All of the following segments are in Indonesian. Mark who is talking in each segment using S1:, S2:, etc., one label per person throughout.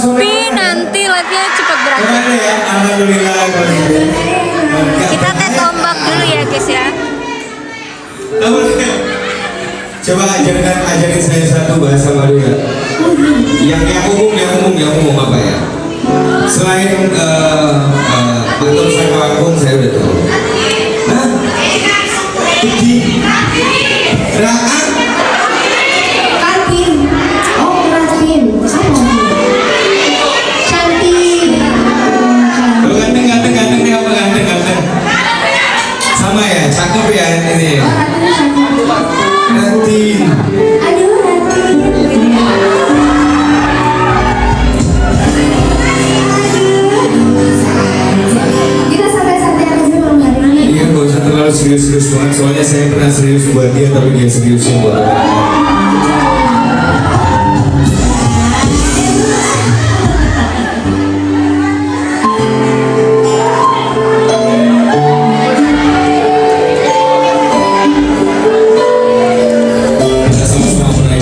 S1: Tapi nanti live-nya cepet berakhir.
S2: Ya, alhamdulillah.
S1: Kita tes ombak dulu ya guys ya.
S2: Coba ajarin saya satu bahasa Madura. Yang umum apa ya? Selain patung sama agung saya udah tahu. Hah? Putih. Raat.
S3: Kartin. Oh, Kartin. Cantik.
S2: Lo ganteng nih apa ganteng? Sama ya, cakep ya ini. Nanti.
S3: Aduh, kita santai-santai aja malam hari ini.
S2: Iya, gak usah terlalu serius-serius banget. Soalnya saya pernah serius buat dia, tapi dia seriusin buat aku. Kita sama-sama meraih.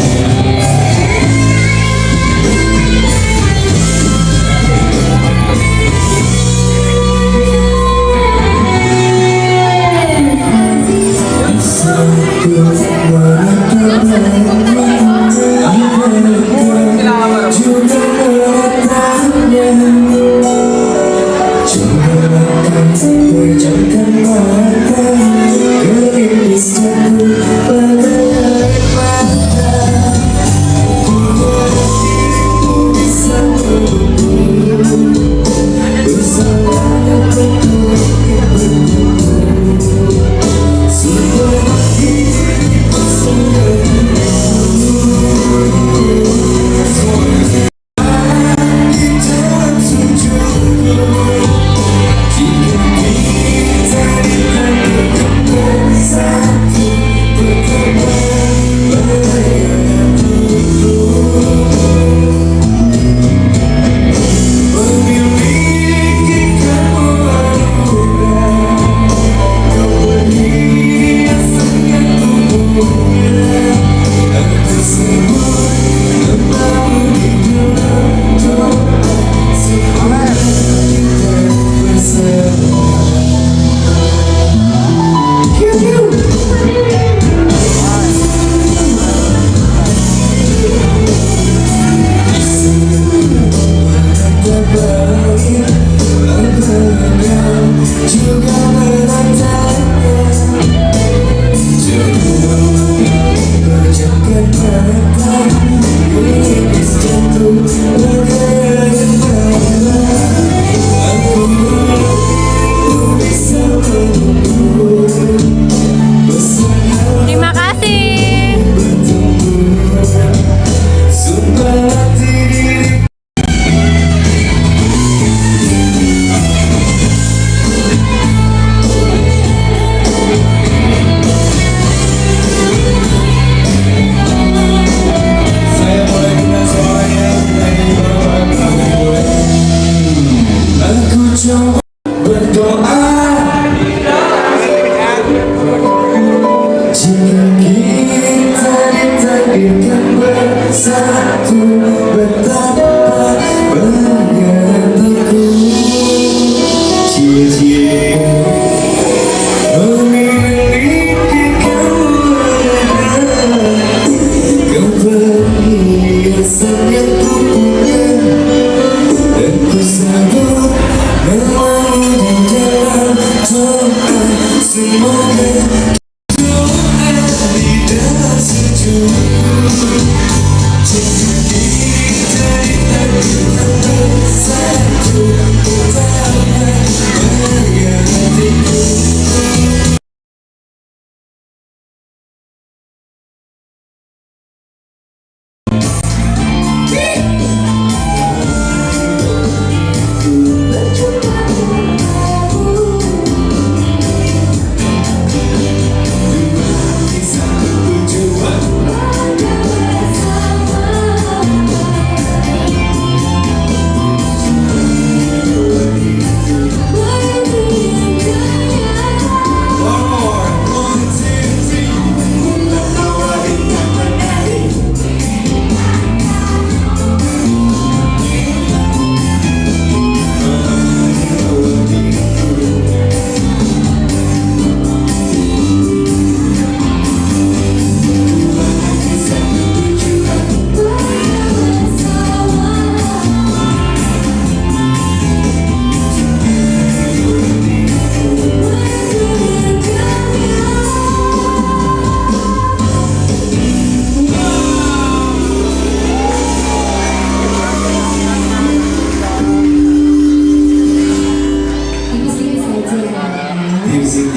S1: Terima kasih.
S2: Saya mulai minta suaranya dari bawah. Aku coba berdoa jika kita ditakdirkan bersatu, betapa bahagiaku. Cie-cie memiliki kamu, kau perhiasan yang ku punya, dan ku sanggup melawan di dalam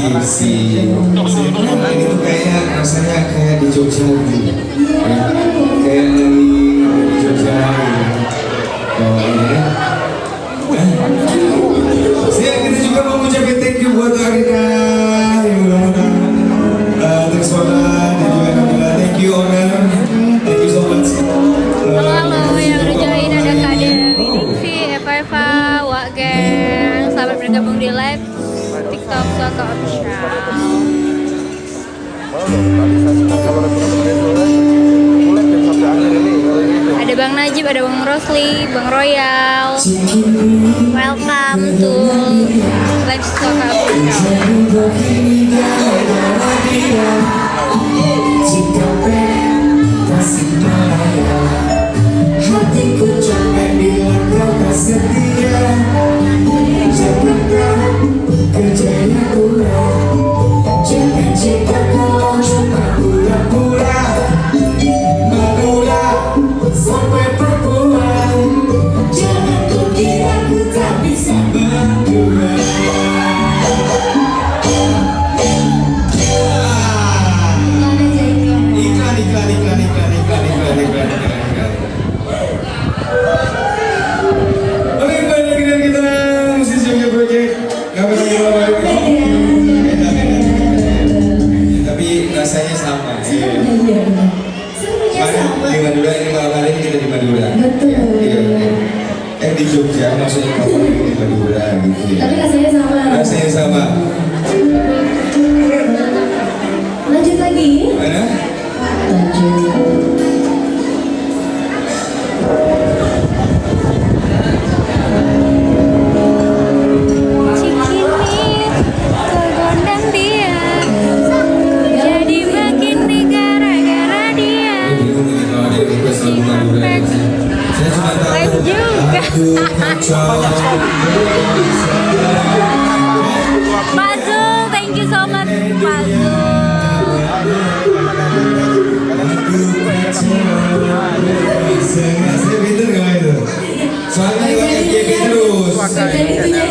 S2: tipsi. Ini tuh kayak rasanya kayak di Jogja gitu. Ya, kayak di Jogja. Oh iya. Kita juga mau ngucapin thank you buat Arina. Thanks for that. Dan juga Nabila. Thank you Owner. Thank you so much.
S1: Halo yang udah join, ada Kak Devi, Eva, Wak Geng. Selamat bergabung di live TikTok Soto Official. Ada Bang Najib, ada Bang Rosli, Bang Royal. Welcome to live Soto Official.
S2: Hatiku capek bila kau tak setia. Jangankan kerjanya kurang. Jangan jika kau cuma pura-pura. Menolak sampai perempuan. Jangan kau kira ku tak bisa berdua. Iklan. Oke, kembali lagi dengan kita musisi Jogja Project. Gak beda. Tapi rasanya sama.
S3: Semuanya sama.
S2: Di Madura ini malam hari ini kita di Madura.
S3: Betul.
S2: Di Jogja maksudnya malam hari ini di Madura gitu ya.
S3: Tapi rasanya sama.
S2: Rasanya sama.
S3: Lanjut lagi.
S2: Mana?
S3: Lanjut.
S1: Cikini, kegondang dia, jadi makin di gara-gara dia.
S2: Saya cuma tahu
S1: Live juga.
S2: aku kacau.
S1: Pak Zul, thank you so much Pak Zul.
S2: Saya pinter gak itu? Soalnya juga FYP terus.
S3: Jadi punya